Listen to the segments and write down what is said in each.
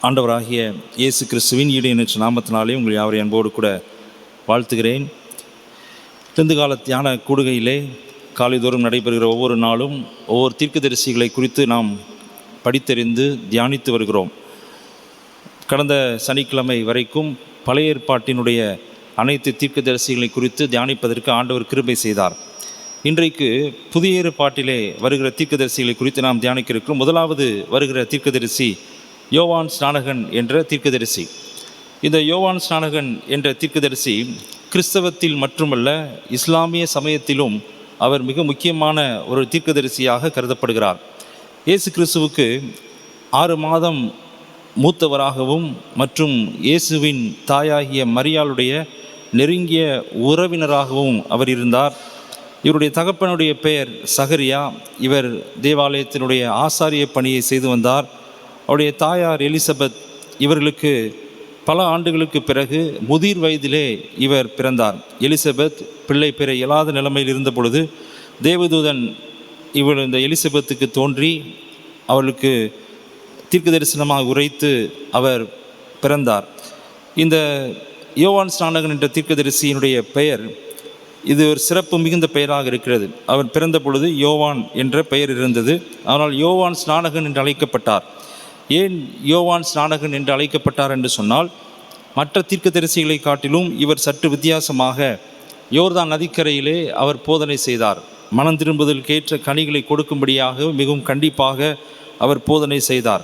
ஆண்டவராகிய இயேசு கிறிஸ்துவின் ஈடு இணைச்ச நாமத்தினாலே உங்கள் யாவரை அன்போடு கூட வாழ்த்துகிறேன். கால தியான கூடுகையிலே காலைதோறும் நடைபெறுகிற ஒவ்வொரு நாளும் ஒவ்வொரு தீர்க்கதரிசிகளை குறித்து நாம் படித்தறிந்து தியானித்து வருகிறோம். கடந்த சனிக்கிழமை வரைக்கும் பழைய ஏற்பாட்டினுடைய அனைத்து தீர்க்கதரிசிகளை குறித்து தியானிப்பதற்கு ஆண்டவர் கிருபை செய்தார். இன்றைக்கு புதிய ஏற்பாட்டிலே வருகிற தீர்க்கதரிசிகளை குறித்து நாம் தியானிக்க இருக்கிறோம். முதலாவது வருகிற தீர்க்கதரிசி யோவான் ஸ்நானகன் என்ற தீர்க்கதரிசி. இந்த யோவான் ஸ்நானகன் என்ற தீர்க்கதரிசி கிறிஸ்தவத்தில் மட்டுமல்ல, இஸ்லாமிய சமயத்திலும் அவர் மிக முக்கியமான ஒரு தீர்க்கதரிசியாக கருதப்படுகிறார். இயேசு கிறிஸ்துவுக்கு 6 மாதம் மூத்தவராகவும் மற்றும் இயேசுவின் தாயாகிய மரியாளுடைய நெருங்கிய உறவினராகவும் அவர் இருந்தார். இவருடைய தகப்பனுடைய பெயர் சகரியா. இவர் தேவாலயத்தினுடைய ஆசாரிய பணியை செய்து வந்தார். அவருடைய தாயார் எலிசபெத். இவர்களுக்கு பல ஆண்டுகளுக்கு பிறகு முதிர் வயதிலே இவர் பிறந்தார். எலிசபெத் பிள்ளை பெற இயலாத நிலைமையில் இருந்த பொழுது தேவதூதன் இந்த எலிசபெத்துக்கு தோன்றி அவளுக்கு தீர்க்க தரிசனமாக உரைத்து அவர் பிறந்தார். இந்த யோவான் ஸ்நானகன் என்ற தீர்க்கதரிசியினுடைய பெயர் இது ஒரு சிறப்பு மிகுந்த பெயராக இருக்கிறது. அவர் பிறந்த பொழுது யோவான் என்ற பெயர் இருந்தது. ஆனால் யோவான் ஸ்நானகன் என்று அழைக்கப்பட்டார். ஏன் யோவான் ஸ்நானகன் என்று அழைக்கப்பட்டார் என்று சொன்னால், மற்ற தீர்க்கதரிசிகளை காட்டிலும் இவர் சற்று வித்தியாசமாக யோர்தான் நதிக்கரையிலே அவர் போதனை செய்தார். மனம் திரும்புதலுக்கேற்ற கனிகளை கொடுக்கும்படியாக மிகவும் கண்டிப்பாக அவர் போதனை செய்தார்.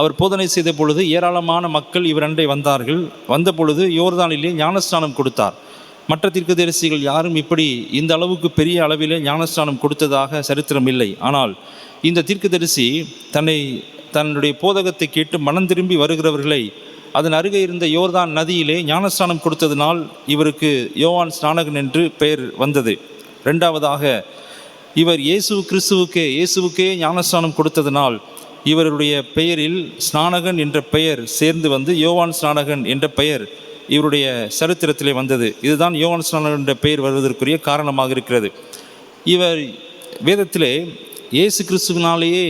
அவர் போதனை செய்த பொழுது ஏராளமான மக்கள் இவர் அண்டை வந்தார்கள். வந்த பொழுது யோர்தானிலே ஞானஸ்நானம் கொடுத்தார். மற்ற தீர்க்கதரிசிகள் யாரும் இப்படி இந்த அளவுக்கு பெரிய அளவிலே ஞானஸ்நானம் கொடுத்ததாக சரித்திரம் இல்லை. ஆனால் இந்த தீர்க்கதரிசி தன்னுடைய போதகத்தை கேட்டு மனம் திரும்பி வருகிறவர்களை அதன் அருகே இருந்த யோர்தான் நதியிலே ஞானஸ்நானம் கொடுத்ததினால் இவருக்கு யோவான் ஸ்நானகன் என்று பெயர் வந்தது. இரண்டாவதாக, இவர் இயேசுவுக்கே ஞானஸ்நானம் கொடுத்ததினால் இவருடைய பெயரில் ஸ்நானகன் என்ற பெயர் சேர்ந்து வந்து யோவான் ஸ்நானகன் என்ற பெயர் இவருடைய சரித்திரத்திலே வந்தது. இதுதான் யோவான் ஸ்நானகன் என்ற பெயர் வருவதற்குரிய காரணமாக இருக்கிறது. இவர் வேதத்திலே இயேசு கிறிஸ்துவினாலேயே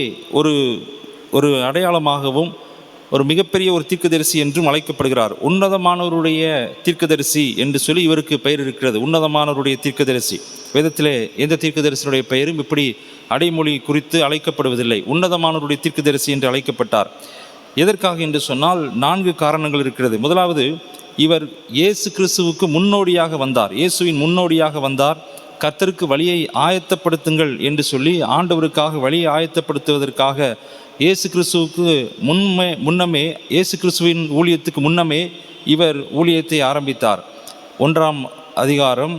ஒரு அடையாளமாகவும் ஒரு மிகப்பெரிய ஒரு தீர்க்கதரிசி என்றும் அழைக்கப்படுகிறார். உன்னதமானவருடைய தீர்க்கதரிசி என்று சொல்லி இவருக்கு பெயர் இருக்கிறது. உன்னதமானவருடைய தீர்க்கதரிசி. வேதத்திலே எந்த தீர்க்கதரிசியுடைய பெயரும் இப்படி அடைமொழி குறித்து அழைக்கப்படுவதில்லை. உன்னதமானவருடைய தீர்க்கதரிசி என்று அழைக்கப்பட்டார். எதற்காக என்று சொன்னால் 4 காரணங்கள் இருக்கிறது. முதலாவது, இவர் இயேசு கிறிஸ்துவுக்கு முன்னோடியாக வந்தார். இயேசுவின் முன்னோடியாக வந்தார். கர்த்தருக்கு வழியை ஆயத்தப்படுத்துங்கள் என்று சொல்லி ஆண்டவருக்காக வழியை ஆயத்தப்படுத்துவதற்காக இயேசு கிறிஸ்துவுக்கு முன்னமே இயேசு கிறிஸ்துவின் ஊழியத்துக்கு முன்னமே இவர் ஊழியத்தை ஆரம்பித்தார். 1ஆம் அதிகாரம்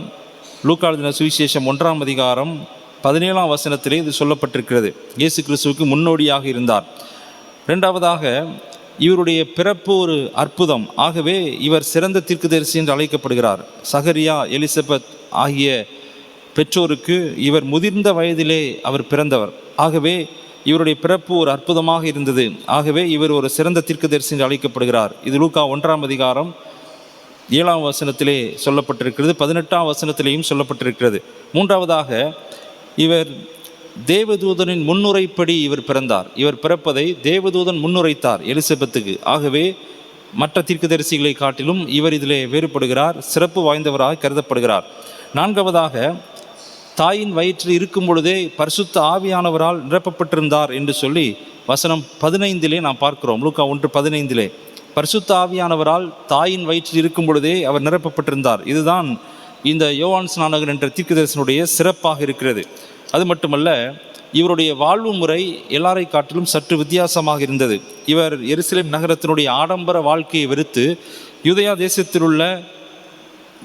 லூக்கா எழுதின சுவிசேஷம் 1ஆம் அதிகாரம் 17ஆம் வசனத்திலே இது சொல்லப்பட்டிருக்கிறது. இயேசு கிறிஸ்துவுக்கு முன்னோடியாக இருந்தார். இரண்டாவதாக, இவருடைய பிறப்பு ஒரு அற்புதம். ஆகவே இவர் சிறந்த தீர்க்கதரிசி என்று அழைக்கப்படுகிறார். சகரியா, எலிசபெத் ஆகிய பெற்றோருக்கு இவர் முதிர்ந்த வயதிலே அவர் பிறந்தவர். ஆகவே இவருடைய பிறப்பு ஒரு அற்புதமாக இருந்தது. ஆகவே இவர் ஒரு சிறந்த தீர்க்கதரிசி என்று அழைக்கப்படுகிறார். இது லூக்கா 1ஆம் அதிகாரம் 7ஆம் வசனத்திலே சொல்லப்பட்டிருக்கிறது. 18ஆம் வசனத்திலேயும் சொல்லப்பட்டிருக்கிறது. மூன்றாவதாக, இவர் தேவதூதனின் முன்னுரைப்படி இவர் பிறந்தார். இவர் பிறப்பதை தேவதூதன் முன்னுரைத்தார் எலிசபெத்துக்கு. ஆகவே மற்ற தீர்க்கதரிசிகளை காட்டிலும் இவர் இதிலே வேறுபடுகிறார், சிறப்பு வாய்ந்தவராக கருதப்படுகிறார். நான்காவதாக, தாயின் வயிற்றில் இருக்கும் பொழுதே பரிசுத்த ஆவியானவரால் நிரப்பப்பட்டிருந்தார் என்று சொல்லி வசனம் 15 நாம் பார்க்கிறோம். லூக்கா 1:15 பரிசுத்த ஆவியானவரால் தாயின் வயிற்றில் இருக்கும் பொழுதே அவர் நிரப்பப்பட்டிருந்தார். இதுதான் இந்த யோவான் ஸ்நானகன் என்ற தீர்க்கதரிசனுடைய சிறப்பாக இருக்கிறது. அது மட்டுமல்ல, இவருடைய வாழ்வு முறை எல்லாரை காட்டிலும் சற்று வித்தியாசமாக இருந்தது. இவர் எருசலேம் நகரத்தினுடைய ஆடம்பர வாழ்க்கையை வெறுத்து யூதேயா தேசத்தில் உள்ள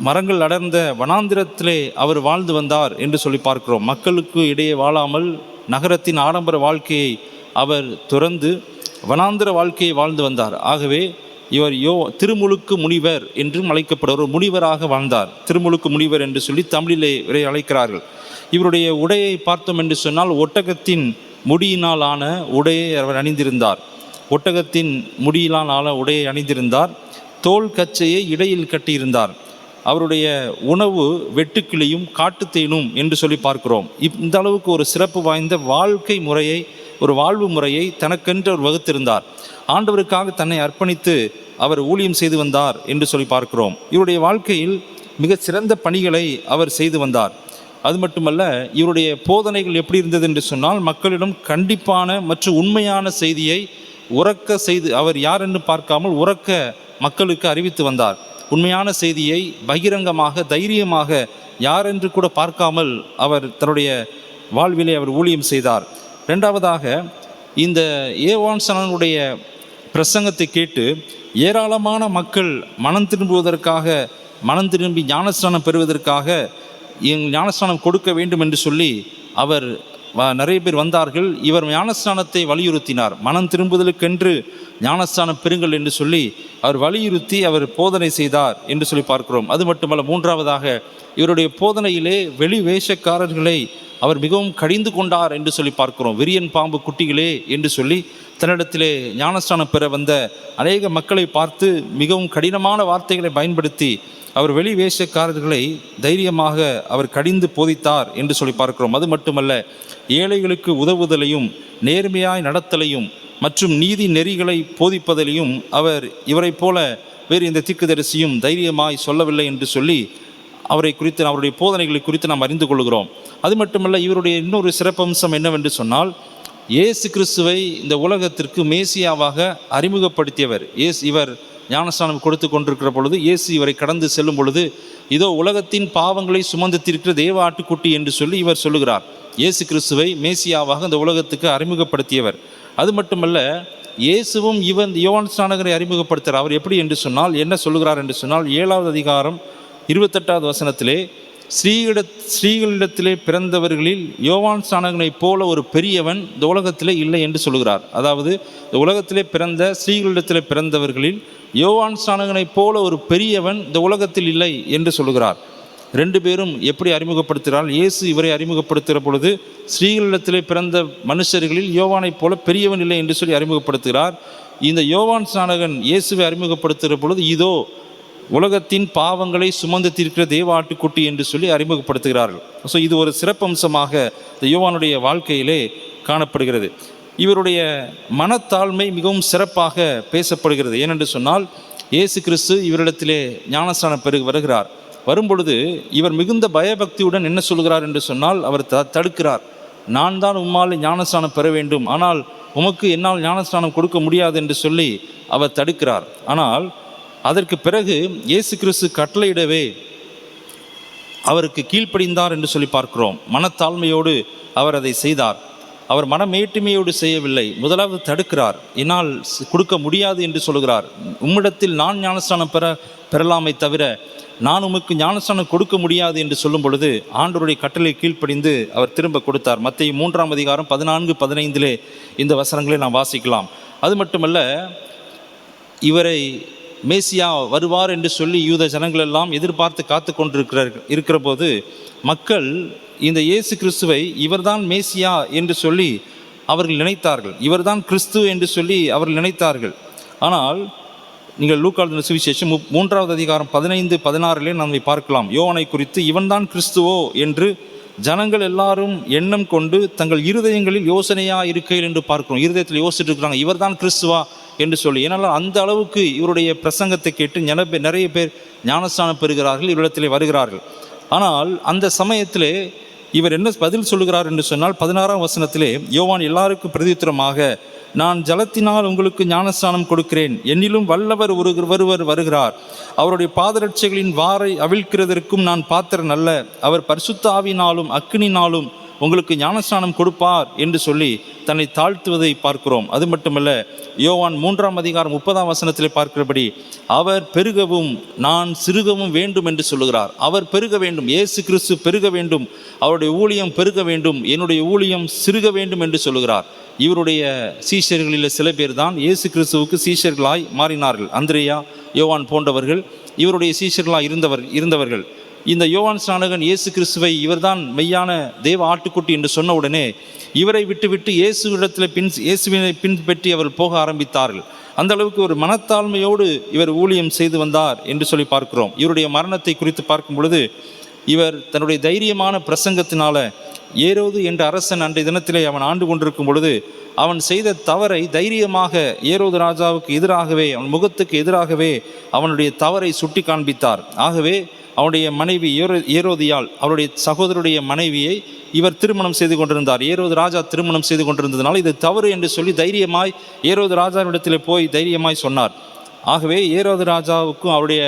மரங்கள் அடர்ந்த வனாந்திரத்திலே அவர் வாழ்ந்து வந்தார் என்று சொல்லி பார்க்கிறோம். மக்களுக்கு இடையே வாழாமல் நகரத்தின் ஆடம்பர வாழ்க்கையை அவர் துறந்து வனாந்திர வாழ்க்கையை வாழ்ந்து வந்தார். ஆகவே இவர் திருமுழுக்கு முனிவர் என்றும் அழைக்கப்படுவர். முனிவராக வாழ்ந்தார். திருமுழுக்கு முனிவர் என்று சொல்லி தமிழிலே இவரை அழைக்கிறார்கள். இவருடைய உடையை பார்த்தோம் என்று சொன்னால் ஒட்டகத்தின் முடியினால் ஆன உடையை அவர் அணிந்திருந்தார். ஒட்டகத்தின் முடியினால் ஆன உடையை அணிந்திருந்தார். தோல் கச்சையை இடையில் கட்டியிருந்தார். அவருடைய உணவு வெட்டுக்கிளியும் காட்டுத்தேனும் என்று சொல்லி பார்க்கிறோம். இந்த அளவுக்கு ஒரு சிறப்பு வாய்ந்த வாழ்க்கை முறையை ஒரு வாழ்வு முறையை தனக்கென்று அவர் வகுத்திருந்தார். ஆண்டவருக்காக தன்னை அர்ப்பணித்து அவர் ஊழியம் செய்து வந்தார் என்று சொல்லி பார்க்கிறோம். இவருடைய வாழ்க்கையில் மிகச் சிறந்த பணிகளை அவர் செய்து வந்தார். அது மட்டுமல்ல, இவருடைய போதனைகள் எப்படி இருந்தது என்று சொன்னால், மக்களிடம் கண்டிப்பான மற்றும் உண்மையான செய்தியை உறக்க செய்து, அவர் யார் என்று பார்க்காமல் உறக்க மக்களுக்கு அறிவித்து வந்தார். உண்மையான செய்தியை பகிரங்கமாக தைரியமாக யாரென்று கூட பார்க்காமல் அவர் தன்னுடைய வாழ்விலே அவர் ஊழியம் செய்தார். இரண்டாவதாக, இந்த யோவான் ஸ்நானனுடைய பிரசங்கத்தை கேட்டு ஏராளமான மக்கள் மனம் திரும்பி ஞானஸ்நானம் பெறுவதற்காக ஞானஸ்நானம் கொடுக்க வேண்டும் என்று சொல்லி அவர் நிறைய பேர் வந்தார்கள். இவர் ஞானஸ்நானத்தை வலியுறுத்தினார். மனம் திரும்புதலுக்கென்று ஞானஸ்நானம் பெறுங்கள் என்று சொல்லி அவர் வலியுறுத்தி அவர் போதனை செய்தார் என்று சொல்லி பார்க்கிறோம். அது மட்டுமல்ல, மூன்றாவதாக, இவருடைய போதனையிலே வெளி வேஷக்காரர்களை அவர் மிகவும் கடிந்து கொண்டார் என்று சொல்லி பார்க்கிறோம். விரியன் பாம்பு குட்டிகளே என்று சொல்லி தன்னிடத்திலே ஞானஸ்நானம் பெற வந்த அநேக மக்களை பார்த்து மிகவும் கடினமான வார்த்தைகளை பயன்படுத்தி அவர் வெளி வேஷக்காரர்களை தைரியமாக அவர் கடிந்து போதித்தார் என்று சொல்லி பார்க்கிறோம். அது மட்டுமல்ல, ஏழைகளுக்கு உதவுதலையும் நேர்மையாய் நடத்தலையும் மற்றும் நீதி நெறிகளை போதிப்பதிலையும் அவர் இவரை போல வேறு இந்த தீர்க்கதரிசியும் தைரியமாய் சொல்லவில்லை என்று சொல்லி அவரை குறித்து, அவருடைய போதனைகளை குறித்து நாம் அறிந்து கொள்கிறோம். அது மட்டுமல்ல, இவருடைய இன்னொரு சிறப்பம்சம் என்னவென்று சொன்னால், இயேசு கிறிஸ்துவை இந்த உலகத்திற்கு மேசியாவாக அறிமுகப்படுத்தியவர். இவர் ஞானஸ்நானம் கொடுத்து கொண்டிருக்கிற பொழுது, இயேசு இவரை கடந்து செல்லும் பொழுது, இதோ உலகத்தின் பாவங்களை சுமந்து தீர்க்கிற தேவ ஆட்டுக்குட்டி என்று சொல்லி இவர் சொல்லுகிறார். இயேசு கிறிஸ்துவை மேசியாவாக இந்த உலகத்துக்கு அறிமுகப்படுத்தியவர். அது மட்டுமல்ல, இயேசுவும் யோவான் ஸ்நானகரை அறிமுகப்படுத்துகிறார். அவர் எப்படி என்று சொன்னால், என்ன சொல்லுகிறார் என்று சொன்னால், 7வது அதிகாரம் 28வது வசனத்திலே, ஸ்ரீகளிடத்திலே பிறந்தவர்களில் யோவான் ஸ்நானகனைப் போல ஒரு பெரியவன் இந்த உலகத்திலே இல்லை என்று சொல்கிறார். அதாவது, இந்த உலகத்திலே பிறந்த ஸ்ரீகளிடத்திலே பிறந்தவர்களில் யோவான் ஸ்நானகனைப் போல ஒரு பெரியவன் இந்த உலகத்தில் இல்லை என்று சொல்கிறார். 2 பேரும் எப்படி அறிமுகப்படுத்துகிறார்? இயேசு இவரை அறிமுகப்படுத்துகிற பொழுது ஸ்ரீகளிடத்திலே பிறந்த மனுஷர்களில் யோவானைப் போல பெரியவன் இல்லை என்று சொல்லி அறிமுகப்படுத்துகிறார். இந்த யோவான் ஸ்நானகன் இயேசுவை அறிமுகப்படுத்துகிற பொழுது, இதோ உலகத்தின் பாவங்களை சுமந்து தீர்க்கிற தேவ ஆட்டுக்குட்டி என்று சொல்லி அறிமுகப்படுத்துகிறார்கள். ஸோ இது ஒரு சிறப்பம்சமாக இந்த யோவானுடைய வாழ்க்கையிலே காணப்படுகிறது. இவருடைய மனத்தாழ்மை மிகவும் சிறப்பாக பேசப்படுகிறது. ஏனென்று சொன்னால், இயேசு கிறிஸ்து இவரிடத்திலே ஞானஸ்நானம் வருகிறார். வரும்பொழுது இவர் மிகுந்த பயபக்தியுடன் என்ன சொல்கிறார் என்று சொன்னால், அவர் தடுக்கிறார். நான் தான் உம்மால் ஞானஸ்நானம் பெற வேண்டும், ஆனால் உமக்கு என்னால் ஞானஸ்நானம் கொடுக்க முடியாது என்று சொல்லி அவர் தடுக்கிறார். ஆனால் அதற்கு பிறகு இயேசு கிறிஸ்து கட்டளையிடவே அவருக்கு கீழ்ப்படிந்தார் என்று சொல்லி பார்க்கிறோம். மனத்தாழ்மையோடு அவர் அதை செய்தார். அவர் மனமேட்டுமையோடு செய்யவில்லை. முதலாவது தடுக்கிறார். என்னால் கொடுக்க முடியாது என்று சொல்கிறார். உம்மிடத்தில் நான் ஞானஸ்நானம் பெறலாமை தவிர நான் உமக்கு ஞானஸ்நானம் கொடுக்க முடியாது என்று சொல்லும் பொழுது ஆண்டவருடைய கட்டளை கீழ்ப்படிந்து அவர் திரும்ப கொடுத்தார். மத்தேயு 3ஆம் அதிகாரம் 14-15 இந்த வசனங்களை நாம் வாசிக்கலாம். அது மட்டுமல்ல, இவரை மேசியா வருவார் என்று சொல்லி யூத ஜனங்கள் எல்லாம் எதிர்பார்த்து காத்து கொண்டிருக்கிற போது மக்கள் இந்த இயேசு கிறிஸ்துவை இவர்தான் மேசியா என்று சொல்லி அவர்கள் நினைத்தார்கள். இவர்தான் கிறிஸ்து என்று சொல்லி அவர்கள் நினைத்தார்கள். ஆனால் நீங்கள் லூக்கா எழுதின சுவிசேஷம் 3ஆவது அதிகாரம் 15-16 நாம் பார்க்கலாம். யோவானை குறித்து இவன்தான் கிறிஸ்துவோ என்று ஜனங்கள் எல்லாரும் எண்ணம் கொண்டு தங்கள் இருதயங்களில் யோசனையாக இருக்கையில் என்று பார்க்கிறோம். இருதயத்தில் யோசிச்சுட்டு இருக்கிறாங்க, இவர்தான் கிறிஸ்துவா என்று சொல்லி. ஏன்னால் அந்த அளவுக்கு இவருடைய பிரசங்கத்தை கேட்டு நிறைய பேர் ஞானஸ்நானம் பெறுகிறார்கள், இவரிடத்திலே வருகிறார்கள். ஆனால் அந்த சமயத்திலே இவர் என்ன பதில் சொல்லுகிறார் என்று சொன்னால், 16ஆம் வசனத்திலே யோவான் எல்லாருக்கும் பிரதியுத்தரமாக, நான் ஜலத்தினால் உங்களுக்கு ஞானஸ்நானம் கொடுக்கிறேன், என்னிலும் வல்லவர் ஒருவர் வருகிறார், அவருடைய பாதரட்சைகளின் வாரை அவிழ்க்கிறதற்கும் நான் பாத்திரன் அல்ல, அவர் பரிசுத்த ஆவியினாலும் அக்கினினாலும் உங்களுக்கு ஞானஸ்நானம் கொடுப்பார் என்று சொல்லி தன்னை தாழ்த்துவதை பார்க்கிறோம். அது மட்டுமல்ல, யோவான் 3ஆம் அதிகாரம் 30ஆம் வசனத்திலே பார்க்கிறபடி, அவர் பெருகவும் நான் சிறுகவும் வேண்டும் என்று சொல்லுகிறார். அவர் பெருக வேண்டும், இயேசு கிறிஸ்து பெருக வேண்டும், அவருடைய ஊழியம் பெருக வேண்டும், என்னுடைய ஊழியம் சிறுக வேண்டும் என்று சொல்லுகிறார். இவருடைய சீஷர்களில் சில பேர் தான் இயேசு கிறிஸ்துவுக்கு சீஷர்களாய் மாறினார்கள். அந்திரேயா, யோவான் போன்றவர்கள் இவருடைய சீஷர்களாய் இருந்தவர்கள். இந்த யோவான் ஸ்நானகன் இயேசு கிறிஸ்துவை இவர்தான் மெய்யான தேவ ஆட்டுக்குட்டி என்று சொன்ன உடனே இவரை விட்டுவிட்டு இயேசுவினை பின்பற்றி அவர்கள் போக ஆரம்பித்தார்கள். அந்த அளவுக்கு ஒரு மனத்தாழ்மையோடு இவர் ஊழியம் செய்து வந்தார் என்று சொல்லி பார்க்கிறோம். இவருடைய மரணத்தை குறித்து பார்க்கும் பொழுது, இவர் தன்னுடைய தைரியமான பிரசங்கத்தினால ஏரோது என்ற அரசன் அன்றைய தினத்திலே அவன் ஆண்டு கொண்டிருக்கும் பொழுது அவன் செய்த தவறை தைரியமாக ஏரோது ராஜாவுக்கு எதிராகவே, அவன் முகத்துக்கு எதிராகவே அவனுடைய தவறை சுட்டி காண்பித்தார். ஆகவே அவனுடைய மனைவி ஏரோதியாள், அவருடைய சகோதரருடைய மனைவியை இவர் திருமணம் செய்து கொண்டிருந்தார். ஏரோது ராஜா திருமணம் செய்து கொண்டிருந்ததுனால இது தவறு என்று சொல்லி தைரியமாய் ஏரோது ராஜாவிடத்தில் போய் தைரியமாய் சொன்னார். ஆகவே ஏரோது ராஜாவுக்கும் அவருடைய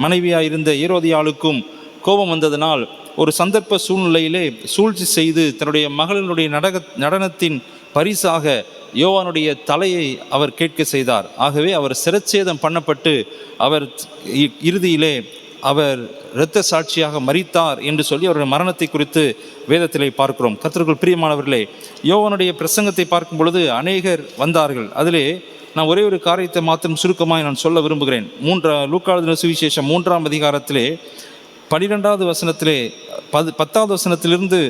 மனைவியாக இருந்த ஏரோதியாளுக்கும் கோபம் வந்ததனால் ஒரு சந்தர்ப்ப சூழ்நிலையிலே சூழ்ச்சி செய்து தன்னுடைய மகளினுடைய நடனத்தின் பரிசாக யோவானுடைய தலையை அவர் கேட்க செய்தார். ஆகவே அவர் சிரச்சேதம் பண்ணப்பட்டு அவர் இறுதியிலே அவர் இரத்த சாட்சியாக மரித்தார் என்று சொல்லி அவருடைய மரணத்தை குறித்து வேதத்திலே பார்க்கிறோம். கர்த்தருக்குள் பிரியமானவர்களே, யோவானுடைய பிரசங்கத்தை பார்க்கும் பொழுது அநேகர் வந்தார்கள். அதிலே நான் ஒரே ஒரு காரியத்தை மாத்திரம் சுருக்கமாக நான் சொல்ல விரும்புகிறேன். லூக்கா எழுதின சுவிசேஷம் 3ஆம் அதிகாரத்திலே 12வது வசனத்திலே 10வது வசனத்திலிருந்து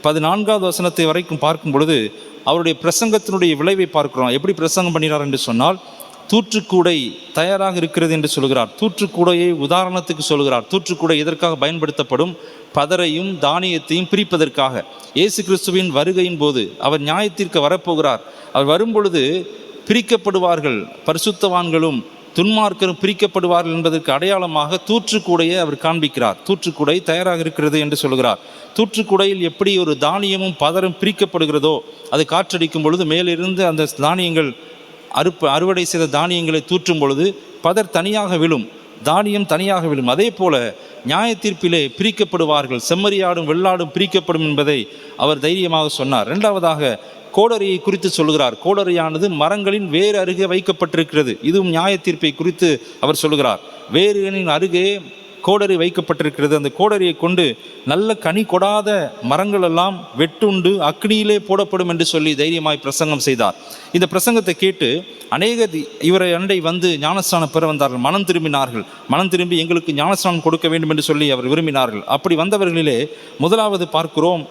14வது வசனத்தை வரைக்கும் பார்க்கும் பொழுது அவருடைய பிரசங்கத்தினுடைய விளைவை பார்க்கிறோம். எப்படி பிரசங்கம் பண்ணினார் என்று சொன்னால், தூற்றுக்கூடை தயாராக இருக்கிறது என்று சொல்கிறார். தூற்றுக்கூடையை உதாரணத்துக்கு சொல்கிறார். தூற்றுக்கூடை எதற்காக பயன்படுத்தப்படும்? பதரையும் தானியத்தையும் பிரிப்பதற்காக. இயேசு கிறிஸ்துவின் வருகையின் போது அவர் நியாயத்திற்கு வரப்போகிறார். அவர் வரும்பொழுது பிரிக்கப்படுவார்கள், பரிசுத்தவான்களும் துன்மார்க்கரும் பிரிக்கப்படுவார்கள் என்பதற்கு அடையாளமாக தூற்றுக்கூடையை அவர் காண்பிக்கிறார். தூற்றுக்கூடை தயாராக இருக்கிறது என்று சொல்கிறார். தூற்றுக்கூடையில் எப்படி ஒரு தானியமும் பதரும் பிரிக்கப்படுகிறதோ, அது காற்றடிக்கும் பொழுது மேலிருந்து அந்த தானியங்கள் அறுவடை செய்த தானியங்களை தூற்றும் பொழுது பதர் தனியாக விழும், தானியம் தனியாக விழும். அதே போல நியாய தீர்ப்பிலே பிரிக்கப்படுவார்கள், செம்மறியாடும் வெள்ளாடும் பிரிக்கப்படும் என்பதை அவர் தைரியமாக சொன்னார். இரண்டாவதாக கோடரியை குறித்து சொல்கிறார். கோடரியானது மரங்களின் வேறு அருகே வைக்கப்பட்டிருக்கிறது. இதுவும் நியாய தீர்ப்பை குறித்து அவர் சொல்கிறார். வேரின் அருகே கோடரி வைக்கப்பட்டிருக்கிறது. அந்த கோடரியை கொண்டு நல்ல கனி கொடாத மரங்கள் எல்லாம் வெட்டுண்டு அக்னியிலே போடப்படும் என்று சொல்லி தைரியமாய் பிரசங்கம் செய்தார். இந்த பிரசங்கத்தை கேட்டு அநேகர் இவரை அண்டை வந்து ஞானஸ்நானம் பெற வந்தார்கள். மனம் திரும்பினார்கள். மனம் திரும்பி எங்களுக்கு ஞானஸ்நானம் கொடுக்க வேண்டும் என்று சொல்லி அவர் விரும்பினார்கள். அப்படி வந்தவர்களிலே முதலாவது பார்க்கிறோம்,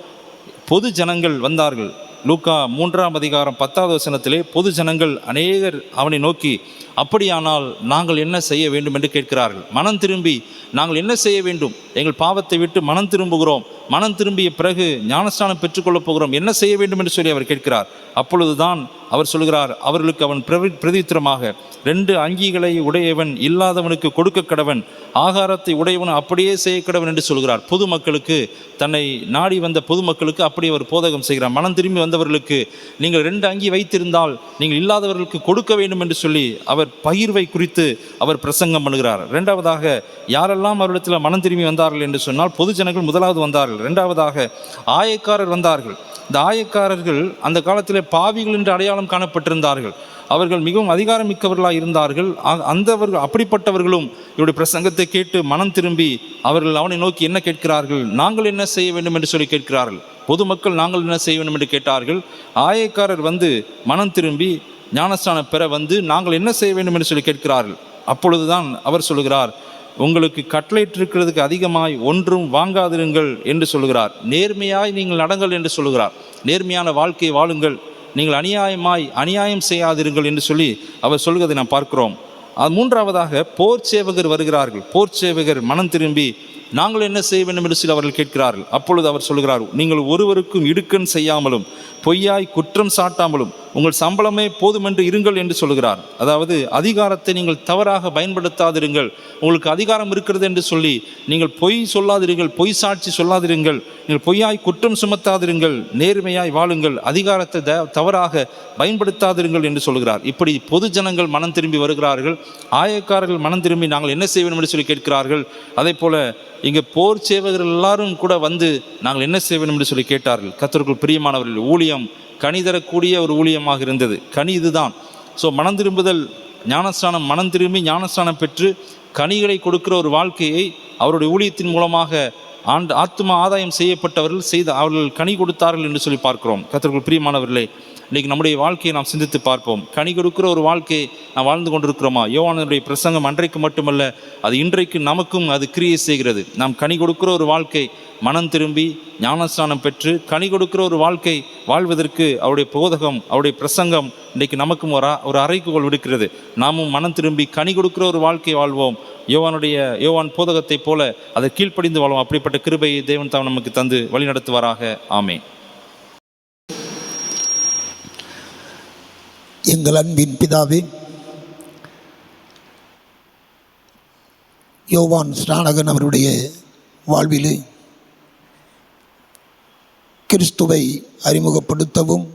பொது ஜனங்கள் வந்தார்கள். லூக்கா 3ஆம் அதிகாரம் 10வது வசனத்திலே பொது ஜனங்கள் அநேகர் அவனை நோக்கி, அப்படியானால் நாங்கள் என்ன செய்ய வேண்டும் என்று கேட்கிறார்கள். மனம் திரும்பி நாங்கள் என்ன செய்ய வேண்டும்? எங்கள் பாவத்தை விட்டு மனம் திரும்புகிறோம், மனம் திரும்பிய பிறகு ஞானஸ்நானம் பெற்றுக்கொள்ளப் போகிறோம், என்ன செய்ய வேண்டும் என்று சொல்லி அவர் கேட்கிறார். அப்பொழுதுதான் அவர் சொல்கிறார், அவர்களுக்கு அவன் பிரதித்திரமாக, 2 அங்கிகளை உடையவன் இல்லாதவனுக்கு கொடுக்க கடவன், ஆகாரத்தை உடையவன் அப்படியே செய்ய கடவன் என்று சொல்கிறார். பொதுமக்களுக்கு, தன்னை நாடி வந்த பொதுமக்களுக்கு அப்படி அவர் போதகம் செய்கிறார். மனம் திரும்பி வந்தவர்களுக்கு நீங்கள் 2 அங்கி வைத்திருந்தால் நீங்கள் இல்லாதவர்களுக்கு கொடுக்க வேண்டும் என்று சொல்லி அவர் பகிர்வை குறித்து அவர் பிரசங்கம் பண்ணுகிறார். இரண்டாவதாக யாரெல்லாம் அவரிடத்தில் மனம் திரும்பி வந்தார்கள் என்று சொன்னால் பொது ஜனங்கள் முதலாவது வந்தார்கள். இரண்டாவதாக ஆயக்காரர் வந்தார்கள். இந்த ஆயக்காரர்கள் அந்த காலத்தில் பாவிகள் என்று அடையாளம் காணப்பட்டிருந்தார்கள். அவர்கள் மிகவும் அதிகாரம் மிக்கவர்களாக இருந்தார்கள். அப்படிப்பட்டவர்களும் இவருடைய பிரசங்கத்தை கேட்டு மனம் திரும்பி அவர்கள் அவனை நோக்கி என்ன கேட்கிறார்கள்? நாங்கள் என்ன செய்ய வேண்டும் என்று சொல்லி கேட்கிறார்கள். பொதுமக்கள் நாங்கள் என்ன செய்ய வேண்டும் என்று கேட்டார்கள். ஆயக்காரர் வந்து மனம் திரும்பி ஞானஸ்நானம் பெற வந்து நாங்கள் என்ன செய்ய வேண்டும் என்று சொல்லி கேட்கிறார்கள். அப்பொழுதுதான் அவர் சொல்கிறார், உங்களுக்கு கட்டளையிட்டிருக்கிறதுக்கு அதிகமாய் ஒன்றும் வாங்காதிருங்கள் என்று சொல்கிறார். நேர்மையாய் நீங்கள் நடங்கள் என்று சொல்கிறார். நேர்மையான வாழ்க்கை வாழுங்கள், நீங்கள் அநியாயம் செய்யாதிருங்கள் என்று சொல்லி அவர் சொல்வதை நாம் பார்க்கிறோம். மூன்றாவதாக போர் சேவகர் வருகிறார்கள். போர் சேவகர் மனம் திரும்பி நாங்கள் என்ன செய்ய வேண்டும் என்று சொல்லி அவர்கள் கேட்கிறார்கள். அப்பொழுது அவர் சொல்கிறார், நீங்கள் ஒருவருக்கும் இடுக்கண் செய்யாமலும் பொய்யாய் குற்றம் சாட்டாமலும் உங்கள் சம்பளமே போதுமென்று இருங்கள் என்று சொல்கிறார். அதாவது அதிகாரத்தை நீங்கள் தவறாக பயன்படுத்தாதிருங்கள். உங்களுக்கு அதிகாரம் இருக்கிறது என்று சொல்லி நீங்கள் பொய் சொல்லாதிருங்கள், பொய் சாட்சி சொல்லாதிருங்கள், நீங்கள் பொய்யாய் குற்றம் சுமத்தாதிருங்கள், நேர்மையாய் வாழுங்கள், அதிகாரத்தை தவறாக பயன்படுத்தாதிருங்கள் என்று சொல்கிறார். இப்படி பொது ஜனங்கள் மனம் திரும்பி வருகிறார்கள். ஆயக்காரர்கள் மனம் திரும்பி நாங்கள் என்ன செய்ய வேண்டும் என்று சொல்லி கேட்கிறார்கள். அதே போல இங்கே போர் சேவகர்கள் எல்லாரும் கூட வந்து நாங்கள் என்ன செய்ய வேண்டும் என்று சொல்லி கேட்டார்கள். கர்த்தருக்குள் பிரியமானவர்கள், ஊழியம் கனி தரக்கூடிய ஒரு ஊழியமாக இருந்தது. கனி இதுதான். மனம் திரும்புதல், ஞானஸ்நானம், மனம் திரும்பி ஞானஸ்நானம் பெற்று கனிகளை கொடுக்கிற ஒரு வாழ்க்கையை அவருடைய ஊழியத்தின் மூலமாக ஆத்மா ஆதாயம் செய்யப்பட்டவர்கள் அவர்கள் கனி கொடுத்தார்கள் என்று சொல்லி பார்க்கிறோம். கர்த்தருக்குள் பிரியமானவர்களே, இன்றைக்கி நம்முடைய வாழ்க்கையை நாம் சிந்தித்து பார்ப்போம். கனி கொடுக்கிற ஒரு வாழ்க்கையை நாம் வாழ்ந்து கொண்டிருக்கிறோமா? யோவானுடைய பிரசங்கம் அன்றைக்கு மட்டுமல்ல, அது இன்றைக்கு நமக்கும் அது கிரியை செய்கிறது. நாம் கனி கொடுக்கிற ஒரு வாழ்க்கை, மனம் திரும்பி ஞானஸ்நானம் பெற்று கனி கொடுக்கிற ஒரு வாழ்க்கை வாழ்வதற்கு அவருடைய போதகம், அவருடைய பிரசங்கம் இன்றைக்கு நமக்கும் ஒரு அறைகோல் விடுக்கிறது. நாமும் மனம் திரும்பி கனி கொடுக்கிற ஒரு வாழ்க்கை வாழ்வோம். யோவான் போதகத்தை போல அதை கீழ்ப்படிந்து வாழ்வோம். அப்படிப்பட்ட கிருபையை தேவன் தாம் நமக்கு தந்து வழி நடத்துவாராக. ஆமென். எங்கள் அன்பின் பிதாவே, யோவான் ஸ்நானகன் அவருடைய வாழ்விலே கிறிஸ்துவை அறிமுகப்படுத்தவும்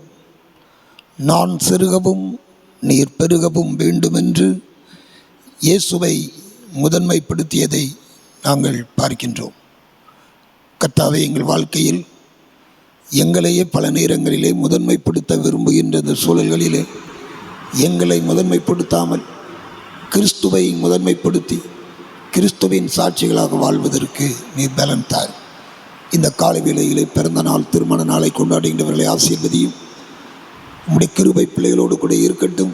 நான் சிறுகவும் நீர் பெருகவும் வேண்டுமென்று இயேசுவை முதன்மைப்படுத்தியதை நாங்கள் பார்க்கின்றோம். கர்த்தாவே, எங்கள் வாழ்க்கையில் எங்களையே பல நேரங்களிலே முதன்மைப்படுத்த விரும்புகின்ற இந்த சூழல்களிலே எங்களை முதன்மைப்படுத்தாமல் கிறிஸ்துவை முதன்மைப்படுத்தி கிறிஸ்துவின் சாட்சிகளாக வாழ்வதற்கு நீர் பலன் தார். இந்த காலை வேளையிலே பிறந்த நாள், திருமண நாளை கொண்டாடுகின்றவர்களை ஆசீர்வதியும். உம்முடைய கிருபை பிள்ளைகளோடு கூட இருக்கட்டும்.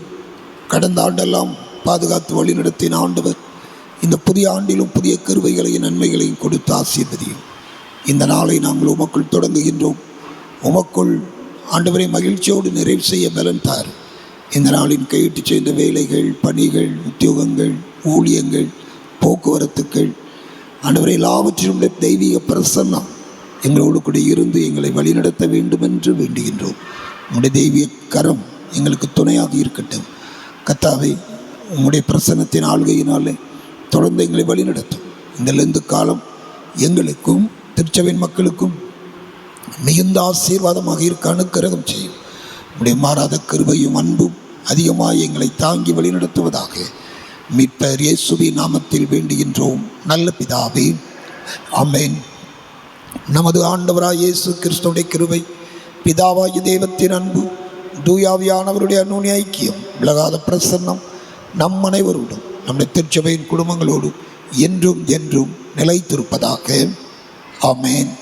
கடந்த ஆண்டெல்லாம் பாதுகாத்து வழிநடத்தின ஆண்டவர் இந்த புதிய ஆண்டிலும் புதிய கிருபைகளையும் நன்மைகளையும் கொடுத்து ஆசீர்வதியும். இந்த நாளை நாங்கள் உமக்குள் தொடங்குகின்றோம். உமக்குள் ஆண்டவரை மகிழ்ச்சியோடு நிறைவு செய்ய பலன் தார். இந்த நாளின் கையிட்டு செய்த வேலைகள், பணிகள், உத்தியோகங்கள், ஊழியங்கள், போக்குவரத்துக்கள், ஆண்டவரை எல்லாவற்றிலும் தெய்வீக பிரசன்னம் எங்களோடு கூட இருந்து எங்களை வழிநடத்த வேண்டும் என்று வேண்டுகின்றோம். உம்முடைய தெய்வீக கரம் எங்களுக்கு துணையாக இருக்கட்டும். கர்த்தாவே, உம்முடைய பிரசன்னத்தின் ஆளுகையினாலே தொடர்ந்து எங்களை வழிநடத்தும். இந்த லெந்து காலம் எங்களுக்கும் திருச்சபையின் மக்களுக்கும் மிகுந்த ஆசீர்வாதமாக இருக்க அனுக்கிரகம் செய்யும். உடைய மாறாத கிருபையும் அன்பும் அதிகமாக எங்களை தாங்கி வழிநடத்துவதாக மீட்பர் இயேசுவின் நாமத்தில் வேண்டுகின்றோம் நல்ல பிதாவே, ஆமென். நமது ஆண்டவராய் இயேசு கிறிஸ்துவுடைய கிருபை, பிதாவாகிய தெய்வத்தின் அன்பு, தூயாவியானவருடைய அந்யோன்ய ஐக்கியம், விலகாத பிரசன்னம் நம் அனைவரோடும் நம்முடைய திருச்சபையின் குடும்பங்களோடு என்றும் என்றும் நிலைத்திருப்பதாக. ஆமென்.